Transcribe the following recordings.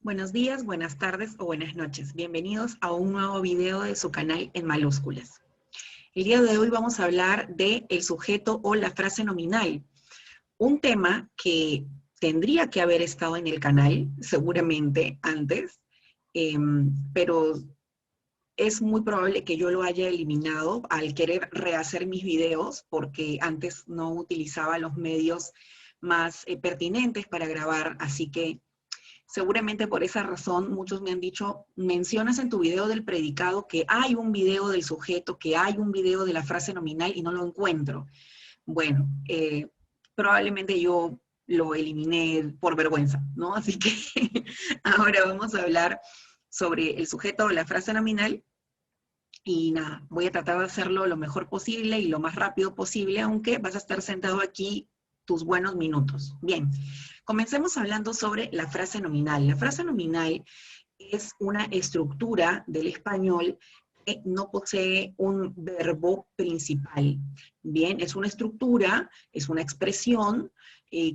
Buenos días, buenas tardes o buenas noches. Bienvenidos a un nuevo video de su canal en mayúsculas. El día de hoy vamos a hablar de el sujeto o la frase nominal. Un tema que tendría que haber estado en el canal, seguramente antes, pero es muy probable que yo lo haya eliminado al querer rehacer mis videos, porque antes no utilizaba los medios más pertinentes para grabar, así que seguramente por esa razón muchos me han dicho, mencionas en tu video del predicado que hay un video del sujeto, que hay un video de la frase nominal y no lo encuentro. Bueno, probablemente yo lo eliminé por vergüenza, ¿no? Así que ahora vamos a hablar sobre el sujeto o la frase nominal y nada, voy a tratar de hacerlo lo mejor posible y lo más rápido posible, aunque vas a estar sentado aquí tus buenos minutos. Bien, comencemos hablando sobre la frase nominal. La frase nominal es una estructura del español que no posee un verbo principal. Bien, es una estructura, es una expresión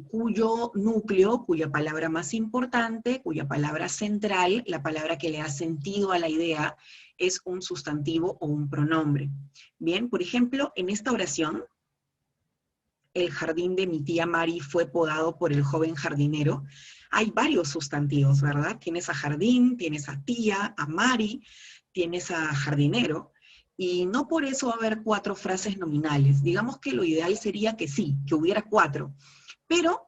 cuyo núcleo, cuya palabra más importante, cuya palabra central, la palabra que le da sentido a la idea, es un sustantivo o un pronombre. Bien, por ejemplo, en esta oración, el jardín de mi tía Mari fue podado por el joven jardinero. Hay varios sustantivos, ¿verdad? Tienes a jardín, tienes a tía, a Mari, tienes a jardinero, y no por eso va a haber 4 frases nominales. Digamos que lo ideal sería que sí, que hubiera 4, pero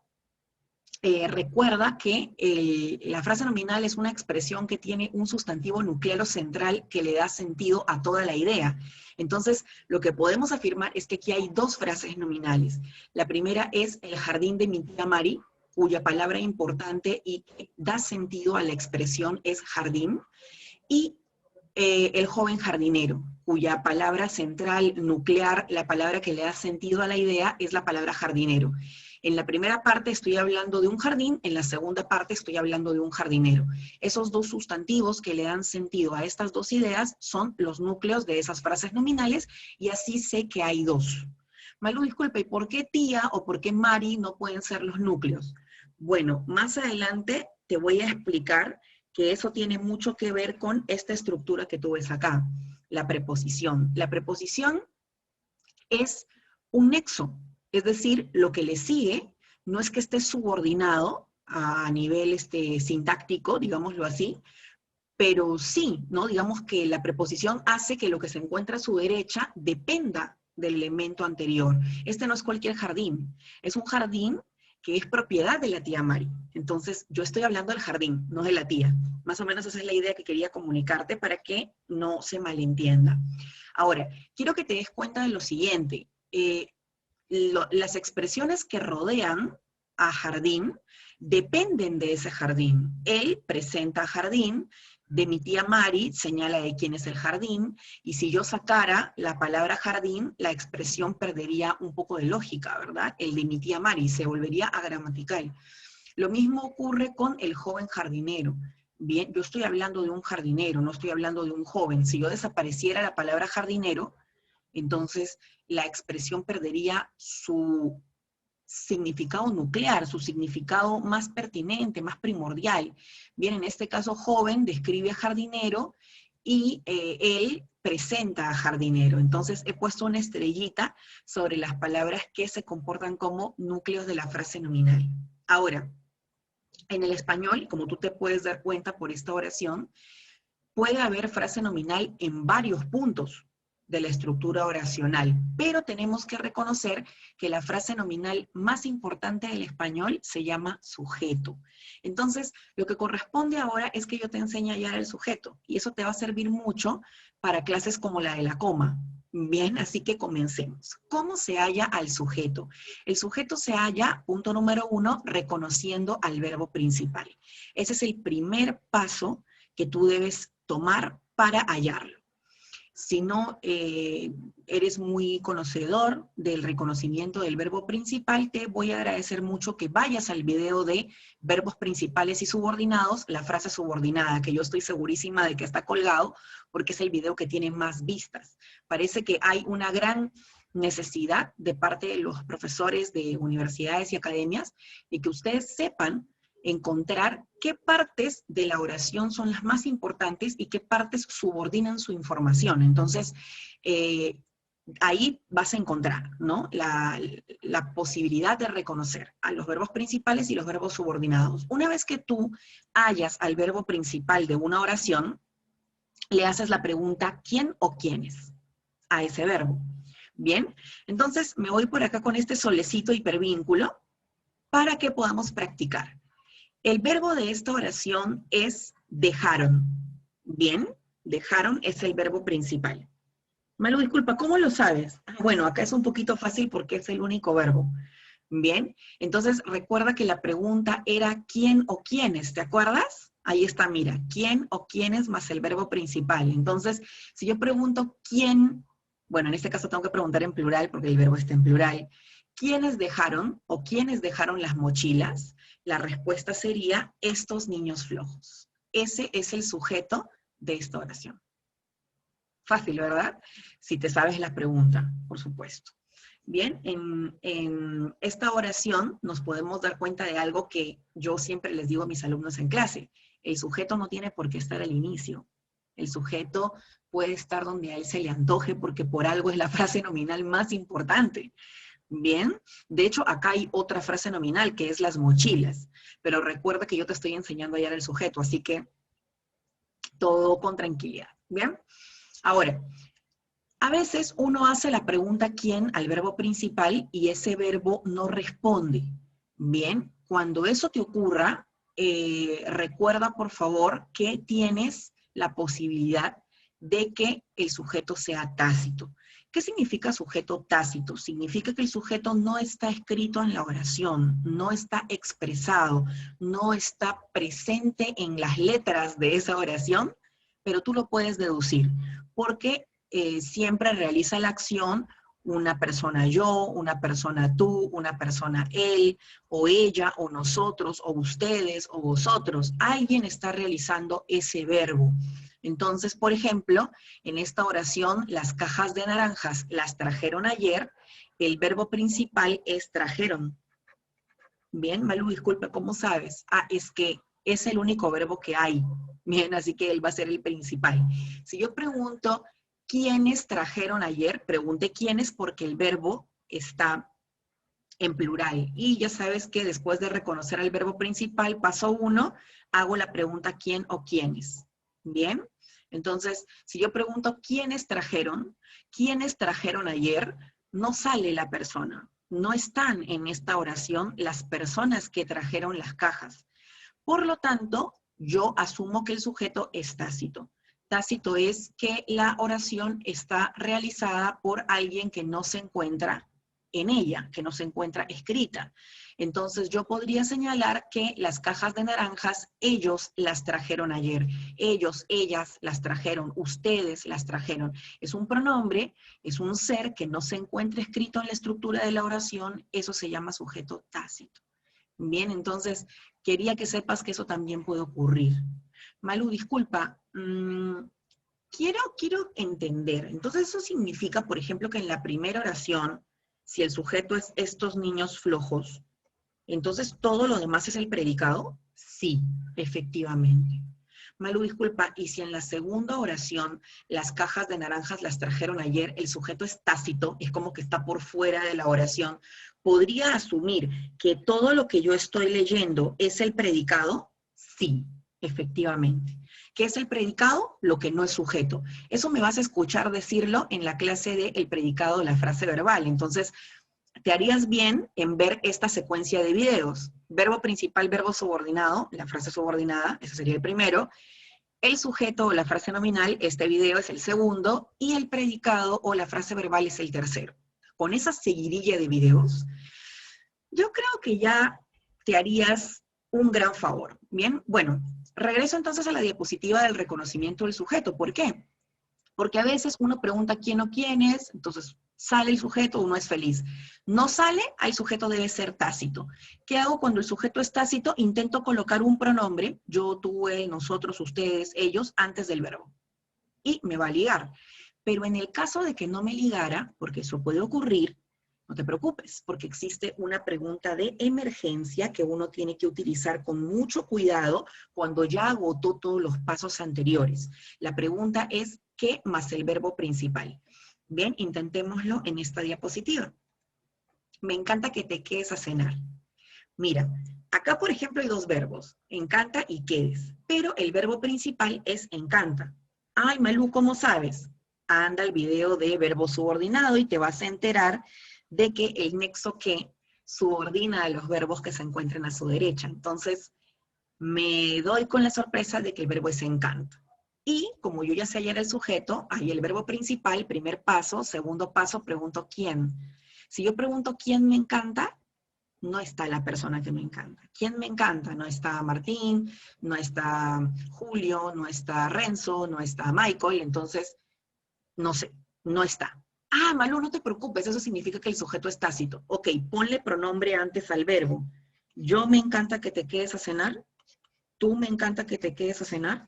recuerda que la frase nominal es una expresión que tiene un sustantivo nuclear o central que le da sentido a toda la idea. Entonces, lo que podemos afirmar es que aquí hay 2 frases nominales. La primera es el jardín de mi tía Mari, cuya palabra importante y que da sentido a la expresión es jardín, y el joven jardinero, cuya palabra central, nuclear, la palabra que le da sentido a la idea es la palabra jardinero. En la primera parte estoy hablando de un jardín, en la segunda parte estoy hablando de un jardinero. Esos 2 sustantivos que le dan sentido a estas 2 ideas son los núcleos de esas frases nominales, y así sé que hay 2. Malu, disculpe, ¿y por qué tía o por qué Mari no pueden ser los núcleos? Bueno, más adelante te voy a explicar que eso tiene mucho que ver con esta estructura que tú ves acá, la preposición. La preposición es un nexo, es decir, lo que le sigue no es que esté subordinado a nivel sintáctico, digámoslo así, pero sí, ¿no? Digamos que la preposición hace que lo que se encuentra a su derecha dependa del elemento anterior. Este no es cualquier jardín, es un jardín que es propiedad de la tía Mari. Entonces, yo estoy hablando del jardín, no de la tía. Más o menos esa es la idea que quería comunicarte para que no se malentienda. Ahora, quiero que te des cuenta de lo siguiente. Las expresiones que rodean a jardín dependen de ese jardín. Él presenta jardín, de mi tía Mari señala de quién es el jardín, y si yo sacara la palabra jardín, la expresión perdería un poco de lógica, ¿verdad? El de mi tía Mari se volvería agramatical. Lo mismo ocurre con el joven jardinero. Bien, yo estoy hablando de un jardinero, no estoy hablando de un joven. Si yo desapareciera la palabra jardinero, entonces la expresión perdería su significado nuclear, su significado más pertinente, más primordial. Bien, en este caso, joven describe a jardinero y él presenta a jardinero. Entonces, he puesto una estrellita sobre las palabras que se comportan como núcleos de la frase nominal. Ahora, en el español, como tú te puedes dar cuenta por esta oración, puede haber frase nominal en varios puntos de la estructura oracional, pero tenemos que reconocer que la frase nominal más importante del español se llama sujeto. Entonces, lo que corresponde ahora es que yo te enseñe a hallar el sujeto, y eso te va a servir mucho para clases como la de la coma. Bien, así que comencemos. ¿Cómo se halla al sujeto? El sujeto se halla, punto número 1, reconociendo al verbo principal. Ese es el primer paso que tú debes tomar para hallarlo. Si no eres muy conocedor del reconocimiento del verbo principal, te voy a agradecer mucho que vayas al video de verbos principales y subordinados, la frase subordinada, que yo estoy segurísima de que está colgado, porque es el video que tiene más vistas. Parece que hay una gran necesidad de parte de los profesores de universidades y academias de que ustedes sepan encontrar qué partes de la oración son las más importantes y qué partes subordinan su información. Entonces, ahí vas a encontrar, ¿no? La posibilidad de reconocer a los verbos principales y los verbos subordinados. Una vez que tú hallas al verbo principal de una oración, le haces la pregunta ¿quién o quiénes? A ese verbo. Bien, entonces me voy por acá con este solecito hipervínculo para que podamos practicar. El verbo de esta oración es dejaron. Bien, dejaron es el verbo principal. Malu, disculpa, ¿cómo lo sabes? Bueno, acá es un poquito fácil porque es el único verbo. Bien, entonces recuerda que la pregunta era ¿quién o quiénes? ¿Te acuerdas? Ahí está, mira, ¿quién o quiénes más el verbo principal? Entonces, si yo pregunto quién, bueno, en este caso tengo que preguntar en plural porque el verbo está en plural. ¿Quiénes dejaron o quiénes dejaron las mochilas? La respuesta sería estos niños flojos. Ese es el sujeto de esta oración. Fácil, ¿verdad? Si te sabes la pregunta, por supuesto. Bien, en esta oración nos podemos dar cuenta de algo que yo siempre les digo a mis alumnos en clase. El sujeto no tiene por qué estar al inicio. El sujeto puede estar donde a él se le antoje porque por algo es la frase nominal más importante. Bien, de hecho acá hay otra frase nominal que es las mochilas, pero recuerda que yo te estoy enseñando a hallar el sujeto, así que todo con tranquilidad. Bien, ahora, a veces uno hace la pregunta ¿quién? Al verbo principal y ese verbo no responde. Bien, cuando eso te ocurra, recuerda por favor que tienes la posibilidad de que el sujeto sea tácito. ¿Qué significa sujeto tácito? Significa que el sujeto no está escrito en la oración, no está expresado, no está presente en las letras de esa oración, pero tú lo puedes deducir, porque siempre realiza la acción una persona yo, una persona tú, una persona él, o ella, o nosotros, o ustedes, o vosotros. Alguien está realizando ese verbo. Entonces, por ejemplo, en esta oración, las cajas de naranjas las trajeron ayer, el verbo principal es trajeron. Bien, Malu, disculpe, ¿cómo sabes? Ah, es que es el único verbo que hay. Bien, así que él va a ser el principal. Si yo pregunto, ¿quiénes trajeron ayer? Pregunté quiénes porque el verbo está en plural. Y ya sabes que después de reconocer el verbo principal, paso 1, hago la pregunta ¿quién o quiénes? Bien, entonces, si yo pregunto ¿quiénes trajeron ayer? No sale la persona. No están en esta oración las personas que trajeron las cajas. Por lo tanto, yo asumo que el sujeto es tácito. Tácito es que la oración está realizada por alguien que no se encuentra en ella, que no se encuentra escrita. Entonces yo podría señalar que las cajas de naranjas, ellos las trajeron ayer. Ellos, ellas las trajeron, ustedes las trajeron. Es un pronombre, es un ser que no se encuentra escrito en la estructura de la oración, eso se llama sujeto tácito. Bien, entonces quería que sepas que eso también puede ocurrir. Malu, disculpa, quiero entender. Entonces eso significa, por ejemplo, que en la primera oración, si el sujeto es estos niños flojos, entonces todo lo demás es el predicado. Sí, efectivamente. Malu, disculpa, y si en la segunda oración las cajas de naranjas las trajeron ayer, el sujeto es tácito, es como que está por fuera de la oración, ¿podría asumir que todo lo que yo estoy leyendo es el predicado? Sí, efectivamente. ¿Qué es el predicado? Lo que no es sujeto. Eso me vas a escuchar decirlo en la clase de el predicado de la frase verbal. Entonces, te harías bien en ver esta secuencia de videos. Verbo principal, verbo subordinado, la frase subordinada, ese sería el primero. El sujeto o la frase nominal, este video es el segundo, y el predicado o la frase verbal es el tercero. Con esa seguidilla de videos, yo creo que ya te harías un gran favor. Bien, bueno, regreso entonces a la diapositiva del reconocimiento del sujeto. ¿Por qué? Porque a veces uno pregunta quién o quién es, entonces sale el sujeto, uno es feliz. No sale, el sujeto debe ser tácito. ¿Qué hago cuando el sujeto es tácito? Intento colocar un pronombre, yo, tú, él, nosotros, ustedes, ellos, antes del verbo. Y me va a ligar. Pero en el caso de que no me ligara, porque eso puede ocurrir, No te preocupes, porque existe una pregunta de emergencia que uno tiene que utilizar con mucho cuidado cuando ya agotó todos los pasos anteriores. La pregunta es, ¿qué más el verbo principal? Bien, intentémoslo en esta diapositiva. Me encanta que te quedes a cenar. Mira, acá por ejemplo hay dos verbos, encanta y quedes, pero el verbo principal es encanta. Ay, Malú, ¿cómo sabes? Anda al video de verbo subordinado y te vas a enterar de que el nexo que subordina a los verbos que se encuentran a su derecha. Entonces, me doy con la sorpresa de que el verbo es encanta. Y como yo ya sé hallar el sujeto, hay el verbo principal, primer paso, segundo paso, pregunto quién. Si yo pregunto quién me encanta, no está la persona que me encanta. ¿Quién me encanta? No está Martín, no está Julio, no está Renzo, no está Michael, entonces, no sé, no está. Ah, Malu, no te preocupes, eso significa que el sujeto es tácito. Ok, ponle pronombre antes al verbo. Yo me encanta que te quedes a cenar, tú me encanta que te quedes a cenar,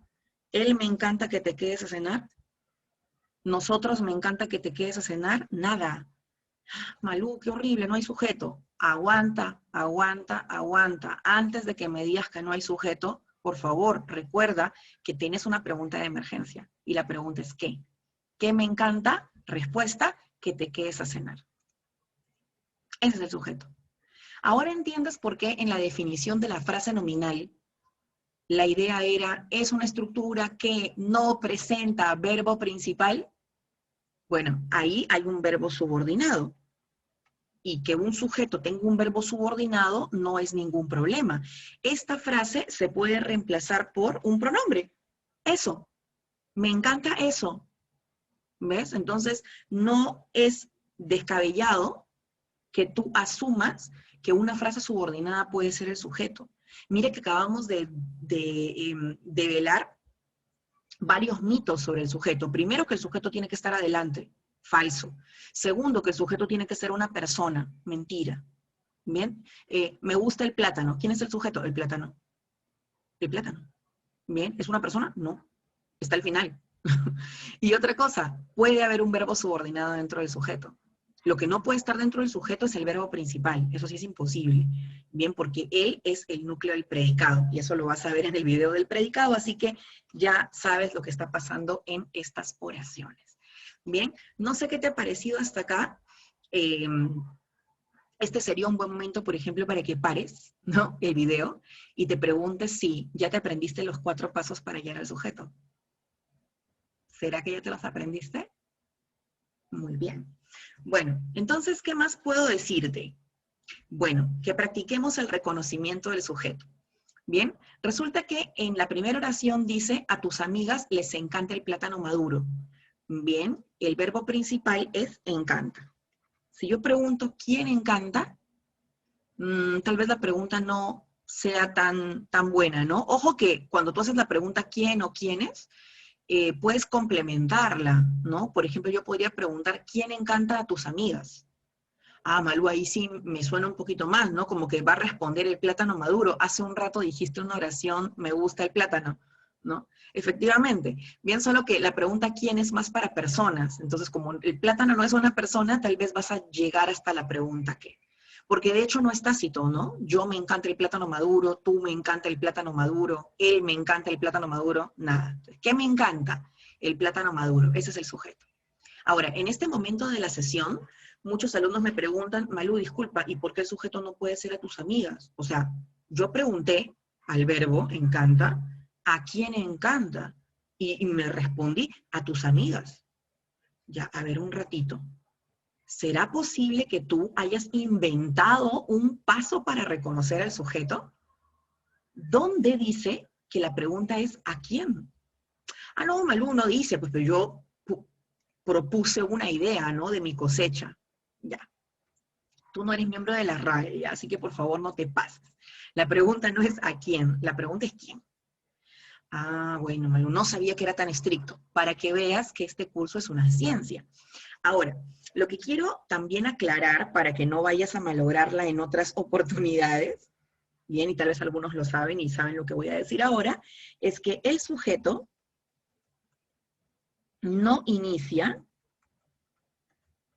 él me encanta que te quedes a cenar, nosotros me encanta que te quedes a cenar, nada. Malú, qué horrible, no hay sujeto. Aguanta, aguanta, aguanta. Antes de que me digas que no hay sujeto, por favor, recuerda que tienes una pregunta de emergencia. Y la pregunta es ¿qué? ¿Qué me encanta? Respuesta, que te quedes a cenar. Ese es el sujeto. Ahora entiendes por qué en la definición de la frase nominal, la idea era, ¿es una estructura que no presenta verbo principal? Bueno, ahí hay un verbo subordinado. Y que un sujeto tenga un verbo subordinado no es ningún problema. Esta frase se puede reemplazar por un pronombre. Eso. Me encanta eso. ¿Ves? Entonces, no es descabellado que tú asumas que una frase subordinada puede ser el sujeto. Mire que acabamos de velar varios mitos sobre el sujeto. Primero, que el sujeto tiene que estar adelante. Falso. Segundo, que el sujeto tiene que ser una persona. Mentira. Bien. Me gusta el plátano. ¿Quién es el sujeto? El plátano. El plátano. Bien. ¿Es una persona? No. Está al final. Y otra cosa, puede haber un verbo subordinado dentro del sujeto. Lo que no puede estar dentro del sujeto es el verbo principal. Eso sí es imposible. Bien, porque él es el núcleo del predicado. Y eso lo vas a ver en el video del predicado. Así que ya sabes lo que está pasando en estas oraciones. Bien, no sé qué te ha parecido hasta acá. Este sería un buen momento, por ejemplo, para que pares, ¿no?, el video y te preguntes si ya te aprendiste los 4 pasos para hallar al sujeto. ¿Será que ya te los aprendiste? Muy bien. Bueno, entonces, ¿qué más puedo decirte? Bueno, que practiquemos el reconocimiento del sujeto. Bien, resulta que en la primera oración dice, a tus amigas les encanta el plátano maduro. Bien, el verbo principal es encanta. Si yo pregunto, ¿quién encanta? Tal vez la pregunta no sea tan buena, ¿no? Ojo que cuando tú haces la pregunta ¿quién o quiénes? Puedes complementarla, ¿no? Por ejemplo, yo podría preguntar ¿quién encanta a tus amigas? Ah, Malú, ahí sí me suena un poquito más, ¿no? Como que va a responder el plátano maduro. Hace un rato dijiste una oración, me gusta el plátano, ¿no? Efectivamente. Bien, solo que la pregunta ¿quién es más para personas? Entonces, como el plátano no es una persona, tal vez vas a llegar hasta la pregunta ¿qué? Porque de hecho no es tácito, ¿no? Yo me encanta el plátano maduro, tú me encanta el plátano maduro, él me encanta el plátano maduro, nada. ¿Qué me encanta? El plátano maduro, ese es el sujeto. Ahora, en este momento de la sesión, muchos alumnos me preguntan, Malú, disculpa, ¿y por qué el sujeto no puede ser a tus amigas? O sea, yo pregunté al verbo, encanta, ¿a quién encanta? Y me respondí, a tus amigas. Ya, a ver un ratito. ¿Será posible que tú hayas inventado un paso para reconocer al sujeto? ¿Dónde dice que la pregunta es ¿a quién? Ah, no, Malú no dice, pues pero yo propuse una idea, ¿no?, de mi cosecha. Ya. Tú no eres miembro de la RAE, así que por favor no te pases. La pregunta no es ¿a quién? La pregunta es ¿quién? Ah, bueno, Malú, no sabía que era tan estricto. Para que veas que este curso es una ciencia. Ahora, lo que quiero también aclarar, para que no vayas a malograrla en otras oportunidades, bien, y tal vez algunos lo saben y saben lo que voy a decir ahora, es que el sujeto no inicia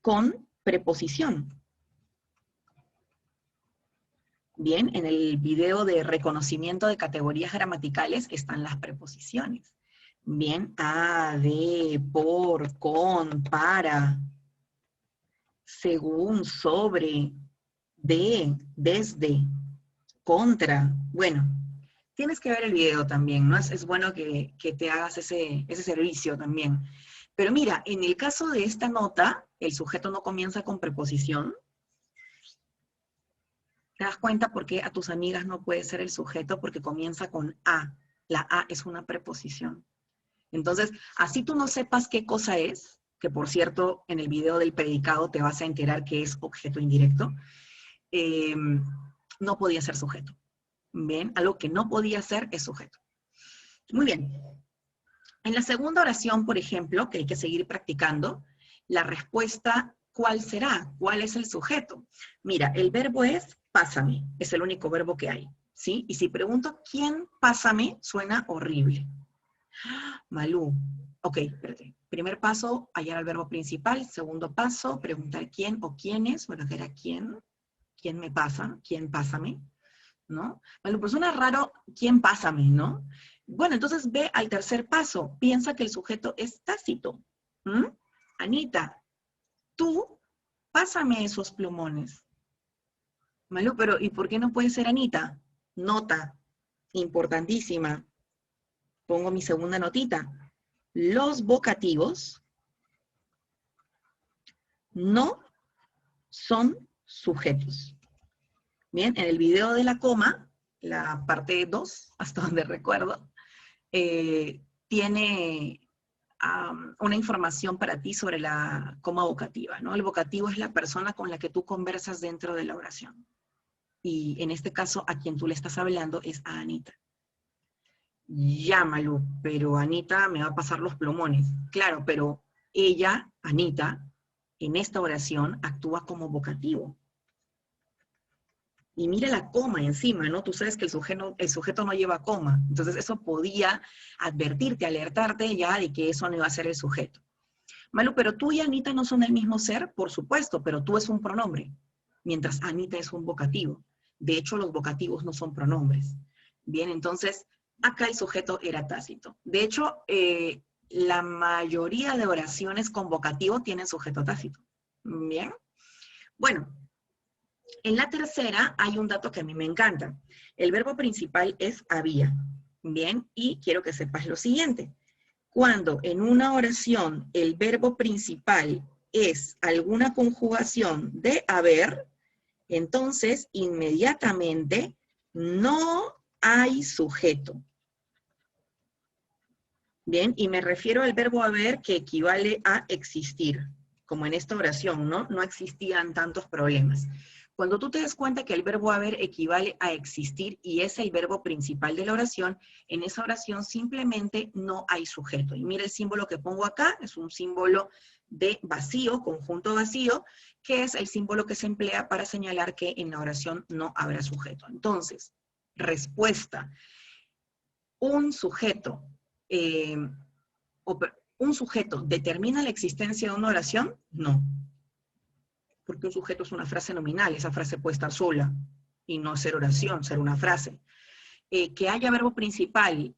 con preposición. Bien, en el video de reconocimiento de categorías gramaticales están las preposiciones. Bien, a, de, por, con, para, según, sobre, de, desde, contra. Bueno, tienes que ver el video también, ¿no? Es bueno que te hagas ese servicio también. Pero mira, en el caso de esta nota, el sujeto no comienza con preposición. ¿Te das cuenta por qué a tus amigas no puede ser el sujeto? Porque comienza con A. La A es una preposición. Entonces, así tú no sepas qué cosa es, que por cierto, en el video del predicado te vas a enterar que es objeto indirecto, no podía ser sujeto. Bien, algo que no podía ser es sujeto. Muy bien. En la segunda oración, por ejemplo, que hay que seguir practicando, la respuesta, ¿cuál será? ¿Cuál es el sujeto? Mira, el verbo es pásame, es el único verbo que hay, ¿sí? Y si pregunto, ¿quién pásame? Suena horrible. Malú. Ok, espérate. Primer paso, hallar el verbo principal. Segundo paso, preguntar quién o quiénes. Bueno, que era quién. ¿Quién me pasa? ¿Quién pásame? ¿No? Malú, pues suena raro, ¿quién pásame? ¿No? Bueno, entonces ve al tercer paso. Piensa que el sujeto es tácito. ¿Mm? Anita, tú pásame esos plumones. Malú, pero ¿y por qué no puede ser Anita? Nota, importantísima. Pongo mi segunda notita. Los vocativos no son sujetos. Bien, en el video de la coma, la parte 2, hasta donde recuerdo, tiene una información para ti sobre la coma vocativa, ¿no? El vocativo es la persona con la que tú conversas dentro de la oración. Y en este caso, a quien tú le estás hablando es a Anita. Llámalo, pero Anita me va a pasar los plumones. Claro, pero ella, Anita, en esta oración actúa como vocativo. Y mira la coma encima, ¿no? Tú sabes que el sujeto no lleva coma. Entonces eso podía advertirte, alertarte ya de que eso no iba a ser el sujeto. Malu, pero tú y Anita no son el mismo ser, por supuesto, pero tú es un pronombre, mientras Anita es un vocativo. De hecho, los vocativos no son pronombres. Bien, entonces, acá el sujeto era tácito. De hecho, la mayoría de oraciones con vocativo tienen sujeto tácito. Bien. Bueno, en la tercera hay un dato que a mí me encanta. El verbo principal es había. Bien, y quiero que sepas lo siguiente. Cuando en una oración el verbo principal es alguna conjugación de haber, entonces inmediatamente no hay sujeto. Bien, y me refiero al verbo haber que equivale a existir, como en esta oración, ¿no? No existían tantos problemas. Cuando tú te das cuenta que el verbo haber equivale a existir y es el verbo principal de la oración, en esa oración simplemente no hay sujeto. Y mira el símbolo que pongo acá, es un símbolo de vacío, conjunto vacío, que es el símbolo que se emplea para señalar que en la oración no habrá sujeto. Entonces, respuesta. Un sujeto, ¿un sujeto determina la existencia de una oración? No. Porque un sujeto es una frase nominal, esa frase puede estar sola y no ser oración, ser una frase. Que haya verbo principal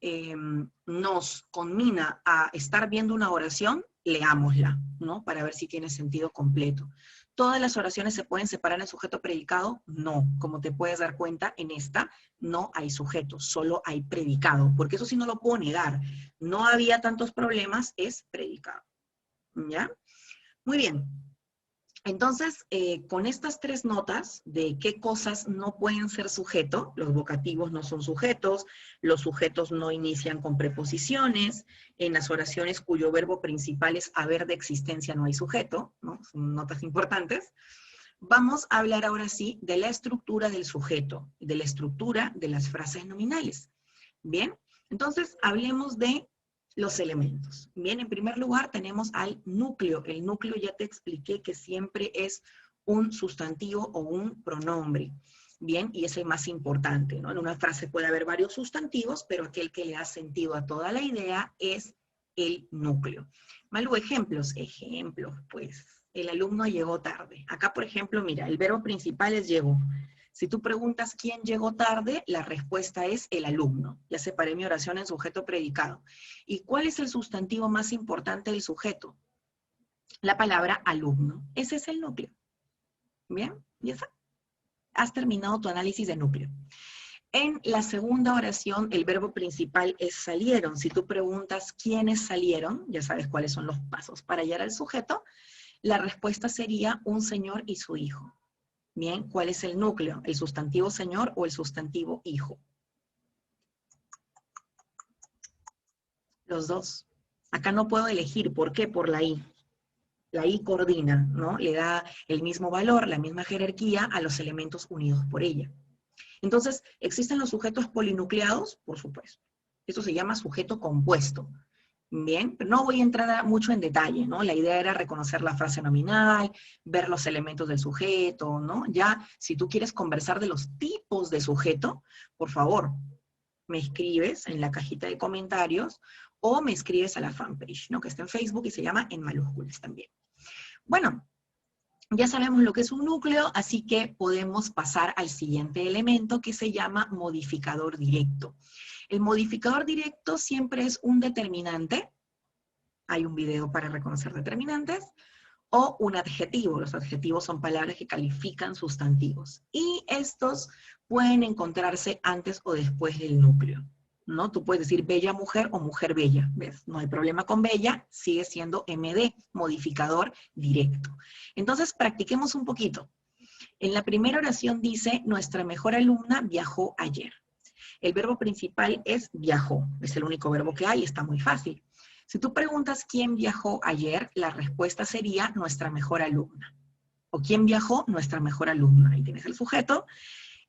nos conmina a estar viendo una oración, leámosla, ¿no? Para ver si tiene sentido completo. ¿Todas las oraciones se pueden separar en sujeto predicado? No. Como te puedes dar cuenta, en esta no hay sujeto, solo hay predicado, porque eso sí no lo puedo negar. No había tantos problemas, es predicado. ¿Ya? Muy bien. Entonces, con estas tres notas de qué cosas no pueden ser sujeto, los vocativos no son sujetos, los sujetos no inician con preposiciones, en las oraciones cuyo verbo principal es haber de existencia no hay sujeto, ¿no? Son notas importantes. Vamos a hablar ahora sí de la estructura del sujeto, de la estructura de las frases nominales. Bien, entonces hablemos de los elementos. Bien, en primer lugar tenemos al núcleo. El núcleo ya te expliqué que siempre es un sustantivo o un pronombre. Bien, y es el más importante, ¿no? En una frase puede haber varios sustantivos, pero aquel que le da sentido a toda la idea es el núcleo. Malu, ejemplos. Ejemplos, pues. El alumno llegó tarde. Acá, por ejemplo, mira, el verbo principal es llegó. Si tú preguntas quién llegó tarde, la respuesta es el alumno. Ya separé mi oración en sujeto predicado. ¿Y cuál es el sustantivo más importante del sujeto? La palabra alumno. Ese es el núcleo. ¿Bien? ¿Ya está? Has terminado tu análisis de núcleo. En la segunda oración, el verbo principal es salieron. Si tú preguntas quiénes salieron, ya sabes cuáles son los pasos para hallar al sujeto, la respuesta sería un señor y su hijo. Bien, ¿cuál es el núcleo? ¿El sustantivo señor o el sustantivo hijo? Los dos. Acá no puedo elegir. ¿Por qué? Por la I. La I coordina, ¿no? Le da el mismo valor, la misma jerarquía a los elementos unidos por ella. Entonces, ¿existen los sujetos polinucleados? Por supuesto. Esto se llama sujeto compuesto. Bien, pero no voy a entrar mucho en detalle, ¿no? La idea era reconocer la frase nominal, ver los elementos del sujeto, ¿no? Ya, si tú quieres conversar de los tipos de sujeto, por favor, me escribes en la cajita de comentarios o me escribes a la fanpage, ¿no? Que está en Facebook y se llama En Mayúsculas también. Bueno, ya sabemos lo que es un núcleo, así que podemos pasar al siguiente elemento que se llama modificador directo. El modificador directo siempre es un determinante, hay un video para reconocer determinantes, o un adjetivo. Los adjetivos son palabras que califican sustantivos. Y estos pueden encontrarse antes o después del núcleo, ¿no? Tú puedes decir bella mujer o mujer bella, ¿ves? No hay problema con bella, sigue siendo MD, modificador directo. Entonces, practiquemos un poquito. En la primera oración dice, nuestra mejor alumna viajó ayer. El verbo principal es viajó, es el único verbo que hay, está muy fácil. Si tú preguntas quién viajó ayer, la respuesta sería nuestra mejor alumna. O quién viajó, nuestra mejor alumna. Ahí tienes el sujeto.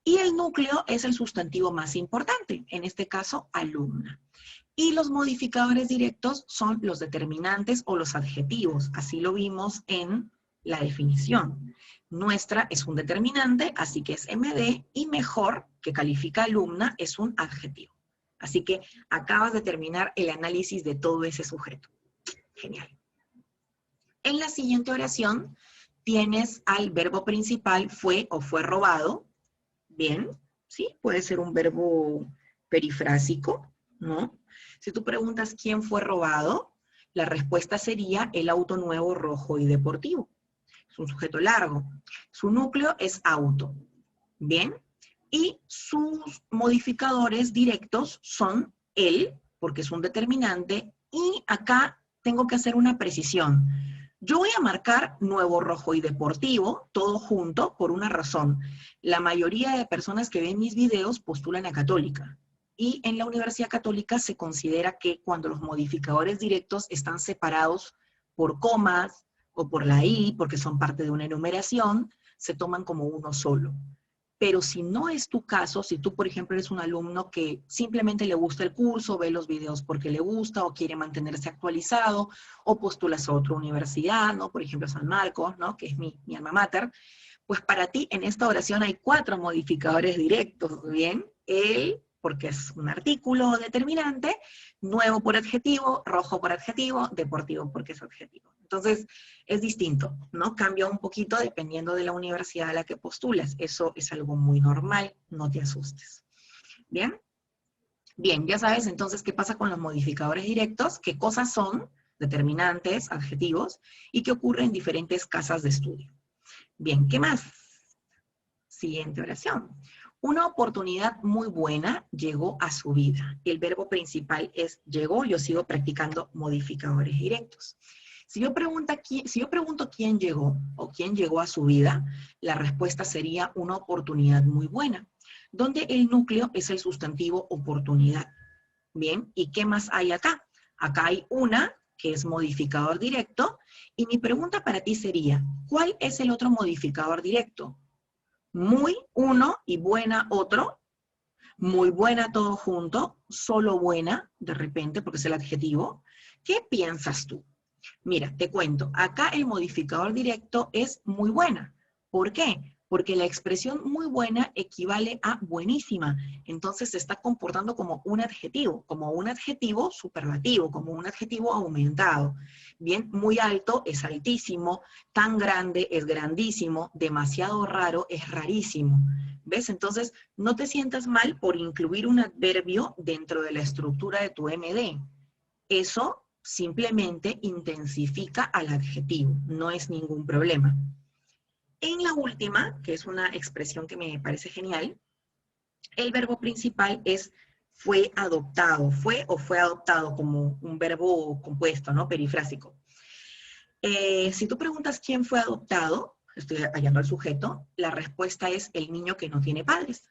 Y el núcleo es el sustantivo más importante, en este caso, alumna. Y los modificadores directos son los determinantes o los adjetivos. Así lo vimos en la definición. Nuestra es un determinante, así que es MD, y mejor, que califica alumna, es un adjetivo. Así que acabas de terminar el análisis de todo ese sujeto. Genial. En la siguiente oración tienes al verbo principal fue o fue robado. Bien, ¿sí? Puede ser un verbo perifrásico, ¿no? Si tú preguntas quién fue robado, la respuesta sería el auto nuevo, rojo y deportivo. Es un sujeto largo. Su núcleo es auto. Bien. Y sus modificadores directos son el, porque es un determinante, y acá tengo que hacer una precisión. Yo voy a marcar nuevo, rojo y deportivo, todo junto, por una razón. La mayoría de personas que ven mis videos postulan a Católica. Y en la Universidad Católica se considera que cuando los modificadores directos están separados por comas o por la I, porque son parte de una enumeración, se toman como uno solo. Pero si no es tu caso, si tú, por ejemplo, eres un alumno que simplemente le gusta el curso, ve los videos porque le gusta o quiere mantenerse actualizado, o postulas a otra universidad, ¿no? Por ejemplo, San Marcos, ¿no? Que es mi alma mater, pues para ti en esta oración hay 4 modificadores directos, ¿bien? El, porque es un artículo determinante, nuevo por adjetivo, rojo por adjetivo, deportivo porque es adjetivo. Entonces, es distinto, ¿no? Cambia un poquito dependiendo de la universidad a la que postulas. Eso es algo muy normal, no te asustes. ¿Bien? Bien, ya sabes entonces qué pasa con los modificadores directos, qué cosas son, determinantes, adjetivos, y qué ocurre en diferentes casas de estudio. Bien, ¿qué más? Siguiente oración. Una oportunidad muy buena llegó a su vida. El verbo principal es llegó, yo sigo practicando modificadores directos. Si yo pregunto quién llegó o quién llegó a su vida, la respuesta sería una oportunidad muy buena, donde el núcleo es el sustantivo oportunidad. Bien, ¿y qué más hay acá? Acá hay una que es modificador directo, y mi pregunta para ti sería, ¿cuál es el otro modificador directo? Muy, uno, y buena, otro. Muy buena todo junto, solo buena, de repente, porque es el adjetivo. ¿Qué piensas tú? Mira, te cuento, acá el modificador directo es muy buena. ¿Por qué? Porque la expresión muy buena equivale a buenísima. Entonces se está comportando como un adjetivo superlativo, como un adjetivo aumentado. Bien, muy alto es altísimo, tan grande es grandísimo, demasiado raro es rarísimo. ¿Ves? Entonces, no te sientas mal por incluir un adverbio dentro de la estructura de tu MD. Eso simplemente intensifica al adjetivo, no es ningún problema. En la última, que es una expresión que me parece genial, el verbo principal es fue adoptado. Fue o fue adoptado como un verbo compuesto, ¿no? Perifrásico. Si tú preguntas quién fue adoptado, estoy hallando al sujeto, la respuesta es el niño que no tiene padres.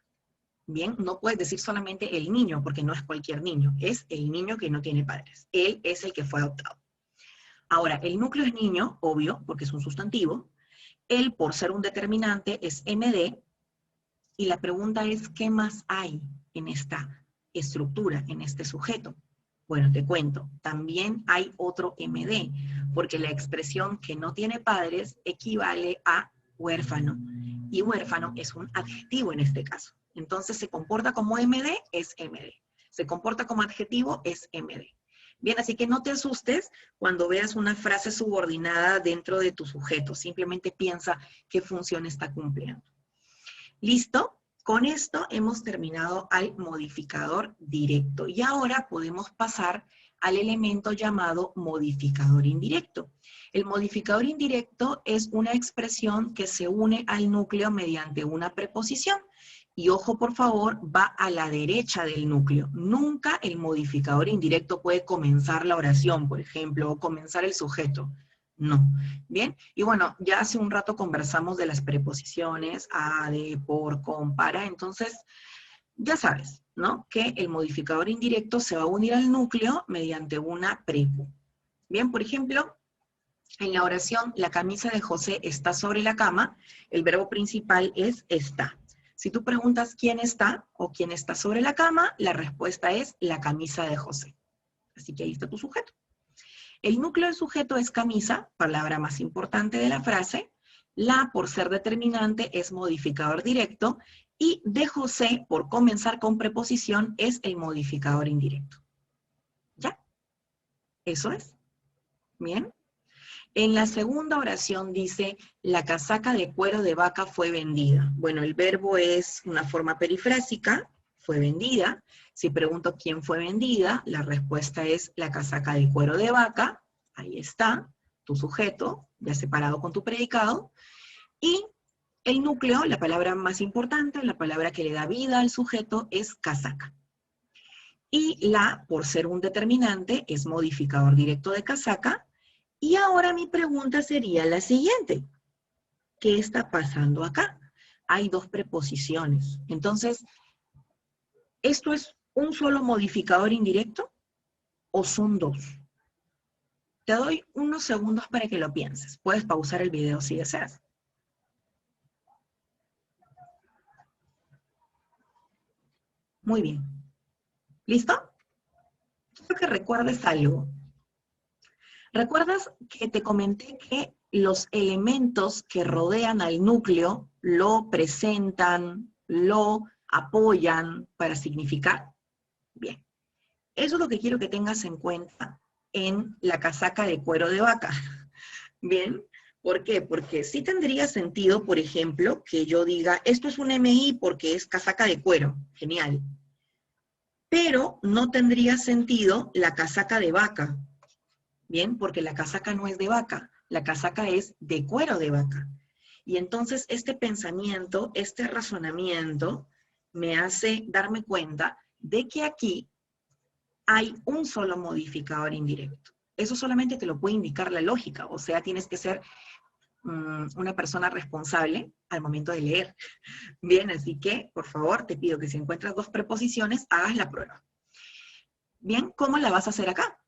Bien, no puedes decir solamente el niño, porque no es cualquier niño, es el niño que no tiene padres. Él es el que fue adoptado. Ahora, el núcleo es niño, obvio, porque es un sustantivo. Él, por ser un determinante, es MD, y la pregunta es, ¿qué más hay en esta estructura, en este sujeto? Bueno, te cuento, también hay otro MD, porque la expresión que no tiene padres equivale a huérfano, y huérfano es un adjetivo en este caso. Entonces, se comporta como MD, es MD. Se comporta como adjetivo, es MD. Bien, así que no te asustes cuando veas una frase subordinada dentro de tu sujeto. Simplemente piensa qué función está cumpliendo. ¿Listo? Con esto hemos terminado al modificador directo. Y ahora podemos pasar al elemento llamado modificador indirecto. El modificador indirecto es una expresión que se une al núcleo mediante una preposición. Y ojo, por favor, va a la derecha del núcleo. Nunca el modificador indirecto puede comenzar la oración, por ejemplo, o comenzar el sujeto. No. Bien, y bueno, ya hace un rato conversamos de las preposiciones, a, de, por, con, para, entonces ya sabes, ¿no? Que el modificador indirecto se va a unir al núcleo mediante una prepo. Bien, por ejemplo, en la oración, la camisa de José está sobre la cama, el verbo principal es está. Si tú preguntas quién está o quién está sobre la cama, la respuesta es la camisa de José. Así que ahí está tu sujeto. El núcleo del sujeto es camisa, palabra más importante de la frase. La, por ser determinante, es modificador directo. Y de José, por comenzar con preposición, es el modificador indirecto. ¿Ya? Eso es. Bien. En la segunda oración dice, la casaca de cuero de vaca fue vendida. Bueno, el verbo es una forma perifrásica, fue vendida. Si pregunto quién fue vendida, la respuesta es la casaca de cuero de vaca. Ahí está, tu sujeto, ya separado con tu predicado. Y el núcleo, la palabra más importante, la palabra que le da vida al sujeto, es casaca. Y la, por ser un determinante, es modificador directo de casaca. Y ahora mi pregunta sería la siguiente. ¿Qué está pasando acá? Hay dos preposiciones. Entonces, ¿esto es un solo modificador indirecto o son dos? Te doy unos segundos para que lo pienses. Puedes pausar el video si deseas. Muy bien. ¿Listo? Quiero que recuerdes algo. ¿Recuerdas que te comenté que los elementos que rodean al núcleo lo presentan, lo apoyan para significar? Bien. Eso es lo que quiero que tengas en cuenta en la casaca de cuero de vaca. Bien. ¿Por qué? Porque sí tendría sentido, por ejemplo, que yo diga, esto es un MI porque es casaca de cuero. Genial. Pero no tendría sentido la casaca de vaca. Bien, porque la casaca no es de vaca, la casaca es de cuero de vaca. Y entonces este pensamiento, este razonamiento, me hace darme cuenta de que aquí hay un solo modificador indirecto. Eso solamente te lo puede indicar la lógica, o sea, tienes que ser una persona responsable al momento de leer. Bien, así que, por favor, te pido que si encuentras dos preposiciones, hagas la prueba. Bien, ¿cómo la vas a hacer acá?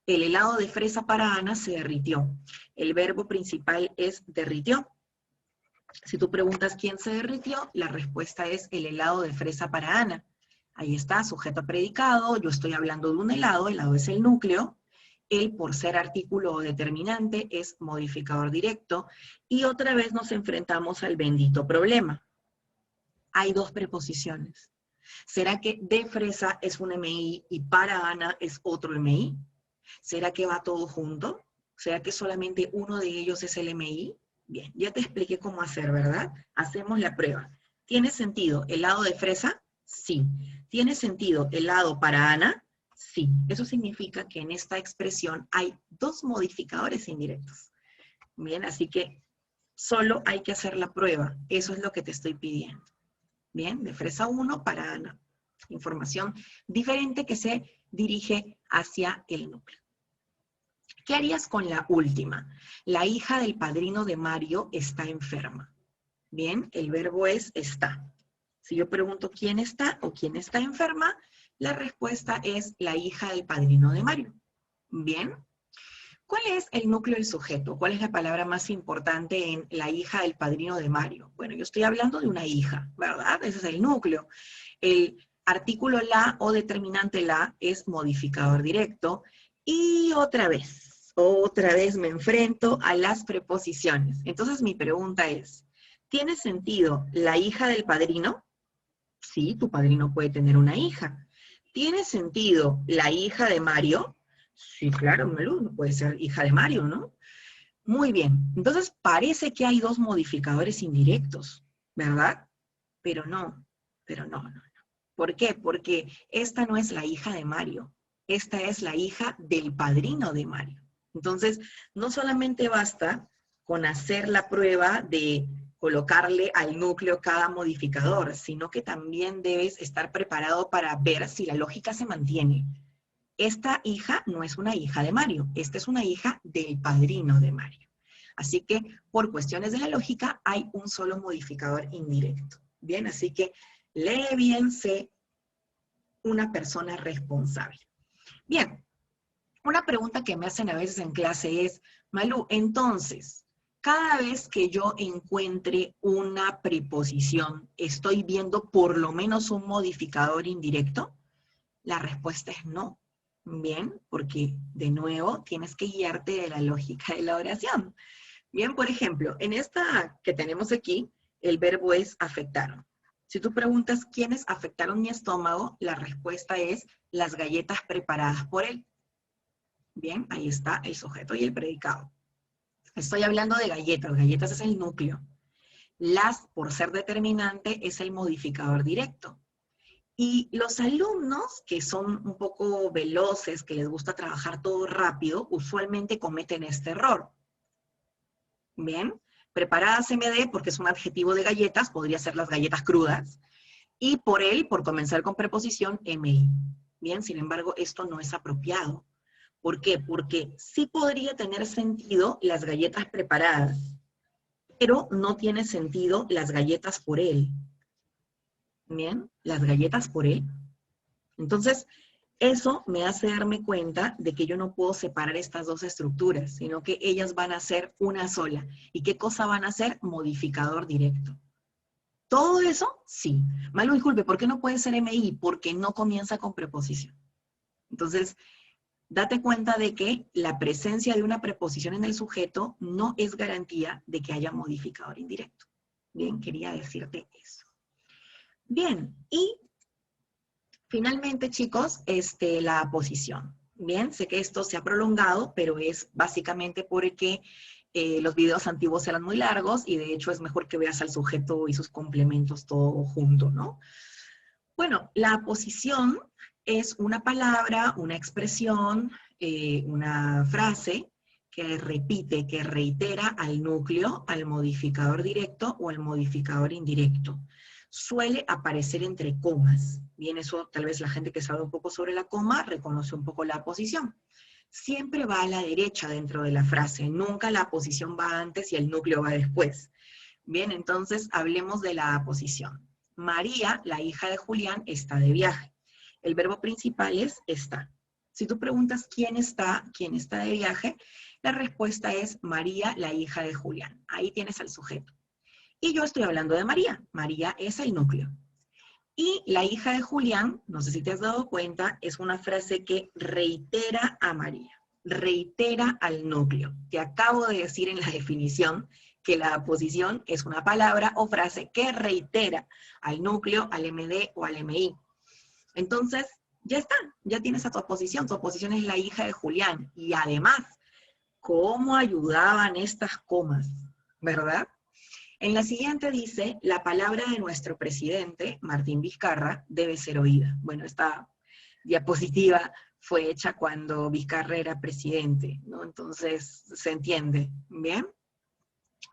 El helado de fresa para Ana se derritió. El verbo principal es derritió. Si tú preguntas quién se derritió, la respuesta es el helado de fresa para Ana. Ahí está, sujeto a predicado, yo estoy hablando de un helado es el núcleo, El, por ser artículo o determinante, es modificador directo. Y otra vez nos enfrentamos al bendito problema. Hay dos preposiciones. ¿Será que de fresa es un MI y para Ana es otro MI? ¿Será que va todo junto? ¿Será que solamente uno de ellos es el MI? Bien, ya te expliqué cómo hacer, ¿verdad? Hacemos la prueba. ¿Tiene sentido helado de fresa? Sí. ¿Tiene sentido helado para Ana? Sí. Eso significa que en esta expresión hay dos modificadores indirectos. Bien, así que solo hay que hacer la prueba. Eso es lo que te estoy pidiendo. Bien, de fresa 1 para Ana. Información diferente que se dirige hacia el núcleo. ¿Qué harías con la última? La hija del padrino de Mario está enferma. Bien, el verbo es está. Si yo pregunto quién está o quién está enferma, la respuesta es la hija del padrino de Mario. Bien. ¿Cuál es el núcleo del sujeto? ¿Cuál es la palabra más importante en la hija del padrino de Mario? Bueno, yo estoy hablando de una hija, ¿verdad? Ese es el núcleo. El artículo la o determinante la es modificador directo. Y otra vez me enfrento a las preposiciones. Entonces mi pregunta es, ¿tiene sentido la hija del padrino? Sí, tu padrino puede tener una hija. ¿Tiene sentido la hija de Mario? Sí, claro, Melu puede ser hija de Mario, ¿no? Muy bien, entonces parece que hay dos modificadores indirectos, ¿verdad? Pero no. ¿Por qué? Porque esta no es la hija de Mario, esta es la hija del padrino de Mario. Entonces, no solamente basta con hacer la prueba de colocarle al núcleo cada modificador, sino que también debes estar preparado para ver si la lógica se mantiene. Esta hija no es una hija de Mario, esta es una hija del padrino de Mario. Así que, por cuestiones de la lógica, hay un solo modificador indirecto. Bien, así que lee bien, sé una persona responsable. Bien, una pregunta que me hacen a veces en clase es, Malú, entonces, cada vez que yo encuentre una preposición, ¿estoy viendo por lo menos un modificador indirecto? La respuesta es no. Bien, porque de nuevo tienes que guiarte de la lógica de la oración. Bien, por ejemplo, en esta que tenemos aquí, el verbo es afectaron. Si tú preguntas quiénes afectaron mi estómago, la respuesta es las galletas preparadas por él. Bien, ahí está el sujeto y el predicado. Estoy hablando de galletas, galletas es el núcleo. Las, por ser determinante, es el modificador directo. Y los alumnos que son un poco veloces, que les gusta trabajar todo rápido, usualmente cometen este error. Bien, preparadas MD, porque es un adjetivo de galletas, podría ser las galletas crudas, y por él, por comenzar con preposición, MI. Bien, sin embargo, esto no es apropiado. ¿Por qué? Porque sí podría tener sentido las galletas preparadas, pero no tiene sentido las galletas por él. Bien, las galletas por él. Entonces, eso me hace darme cuenta de que yo no puedo separar estas dos estructuras, sino que ellas van a ser una sola. ¿Y qué cosa van a ser? Modificador directo. ¿Todo eso? Sí. Malo, disculpe, ¿por qué no puede ser MI? Porque no comienza con preposición. Entonces, date cuenta de que la presencia de una preposición en el sujeto no es garantía de que haya modificador indirecto. Bien, quería decirte eso. Bien, y finalmente, chicos, la posición. Bien, sé que esto se ha prolongado, pero es básicamente porque los videos antiguos eran muy largos y de hecho es mejor que veas al sujeto y sus complementos todo junto, ¿no? Bueno, la posición es una palabra, una expresión, una frase que repite, que reitera al núcleo, al modificador directo o al modificador indirecto. Suele aparecer entre comas. Bien, eso tal vez la gente que sabe un poco sobre la coma reconoce un poco la posición. Siempre va a la derecha dentro de la frase, nunca la posición va antes y el núcleo va después. Bien, entonces hablemos de la posición. María, la hija de Julián, está de viaje. El verbo principal es está. Si tú preguntas quién está de viaje, la respuesta es María, la hija de Julián. Ahí tienes al sujeto. Y yo estoy hablando de María. María es el núcleo. Y la hija de Julián, no sé si te has dado cuenta, es una frase que reitera a María. reitera al núcleo. Te acabo de decir en la definición que la aposición es una palabra o frase que reitera al núcleo, al MD o al MI. Entonces, ya está, ya tienes a tu aposición. Tu aposición es la hija de Julián. Y además, ¿cómo ayudaban estas comas? ¿Verdad? En la siguiente dice, la palabra de nuestro presidente, Martín Vizcarra, debe ser oída. Bueno, esta diapositiva fue hecha cuando Vizcarra era presidente, ¿no? Entonces, se entiende, ¿bien?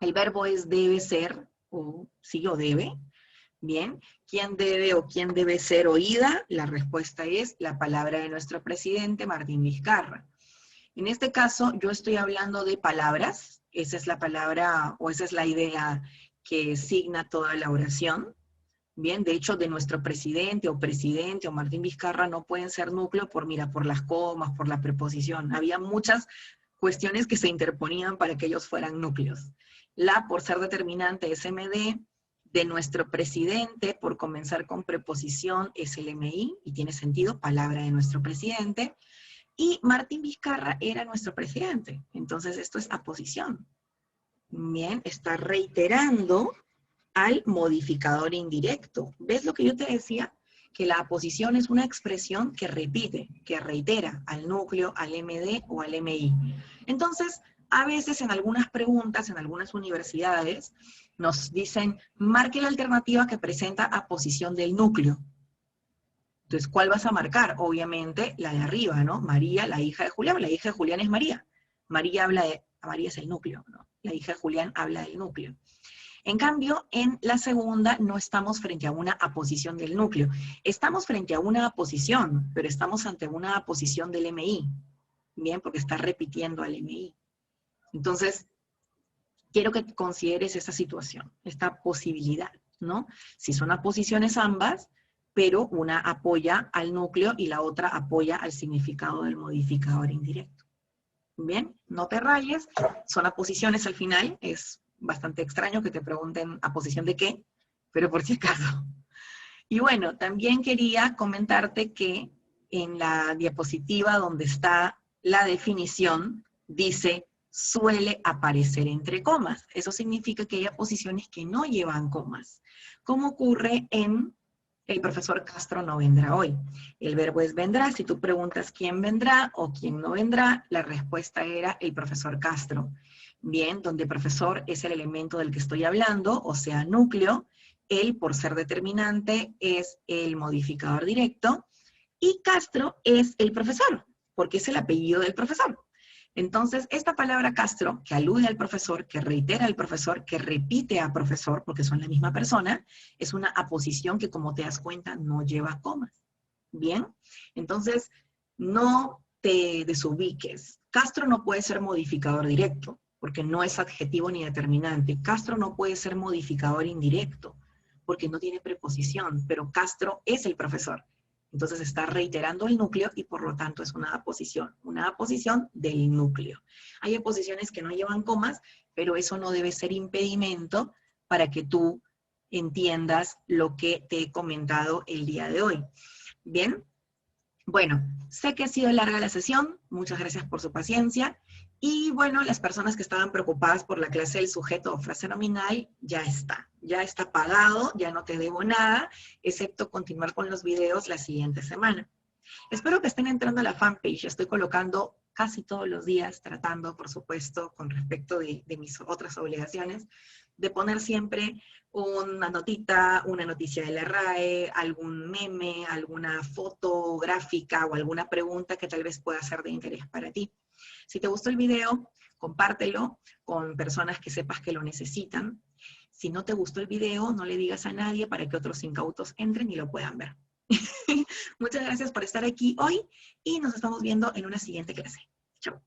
El verbo es debe ser, o sí o debe, ¿bien? ¿Quién debe o quién debe ser oída? La respuesta es la palabra de nuestro presidente, Martín Vizcarra. En este caso, yo estoy hablando de palabras, esa es la palabra, o esa es la idea que signa toda la oración. Bien, de hecho, de nuestro presidente o Martín Vizcarra no pueden ser núcleo por, mira, por las comas, por la preposición. Había muchas cuestiones que se interponían para que ellos fueran núcleos. La, por ser determinante, es MD. De nuestro presidente, por comenzar con preposición, es el MI, y tiene sentido, palabra de nuestro presidente. Y Martín Vizcarra era nuestro presidente. Entonces, esto es aposición. Bien, está reiterando al modificador indirecto. ¿Ves lo que yo te decía? Que la aposición es una expresión que repite, que reitera al núcleo, al MD o al MI. Entonces, a veces en algunas preguntas, en algunas universidades, nos dicen, marque la alternativa que presenta aposición del núcleo. Entonces, ¿cuál vas a marcar? Obviamente, la de arriba, ¿no? María, la hija de Julián. La hija de Julián es María. María es el núcleo, ¿no? La hija de Julián habla del núcleo. En cambio, en la segunda no estamos frente a una aposición del núcleo. Estamos frente a una aposición, pero estamos ante una aposición del MI. Bien, porque está repitiendo al MI. Entonces, quiero que consideres esta situación, esta posibilidad, ¿no? Si son aposiciones ambas, pero una apoya al núcleo y la otra apoya al significado del modificador indirecto. Bien, no te rayes, son aposiciones al final, es bastante extraño que te pregunten aposición de qué, pero por si acaso. Y bueno, también quería comentarte que en la diapositiva donde está la definición, dice, suele aparecer entre comas. Eso significa que hay aposiciones que no llevan comas, como ocurre en el profesor Castro no vendrá hoy. El verbo es vendrá. Si tú preguntas quién vendrá o quién no vendrá, la respuesta era el profesor Castro. Bien, donde profesor es el elemento del que estoy hablando, o sea, núcleo. Él, por ser determinante, es el modificador directo. Y Castro es el profesor, porque es el apellido del profesor. Entonces, esta palabra Castro, que alude al profesor, que reitera al profesor, que repite a profesor, porque son la misma persona, es una aposición que, como te das cuenta, no lleva comas. ¿Bien? Entonces, no te desubiques. Castro no puede ser modificador directo, porque no es adjetivo ni determinante. Castro no puede ser modificador indirecto, porque no tiene preposición, pero Castro es el profesor. Entonces está reiterando el núcleo y por lo tanto es una aposición del núcleo. Hay aposiciones que no llevan comas, pero eso no debe ser impedimento para que tú entiendas lo que te he comentado el día de hoy. Bien, bueno, sé que ha sido larga la sesión, muchas gracias por su paciencia. Y bueno, las personas que estaban preocupadas por la clase del sujeto o frase nominal, ya está pagado, ya no te debo nada, excepto continuar con los videos la siguiente semana. Espero que estén entrando a la fanpage, estoy colocando casi todos los días, tratando, por supuesto, con respecto de mis otras obligaciones, de poner siempre una notita, una noticia de la RAE, algún meme, alguna foto gráfica o alguna pregunta que tal vez pueda ser de interés para ti. Si te gustó el video, compártelo con personas que sepas que lo necesitan. Si no te gustó el video, no le digas a nadie para que otros incautos entren y lo puedan ver. Muchas gracias por estar aquí hoy y nos estamos viendo en una siguiente clase. Chao.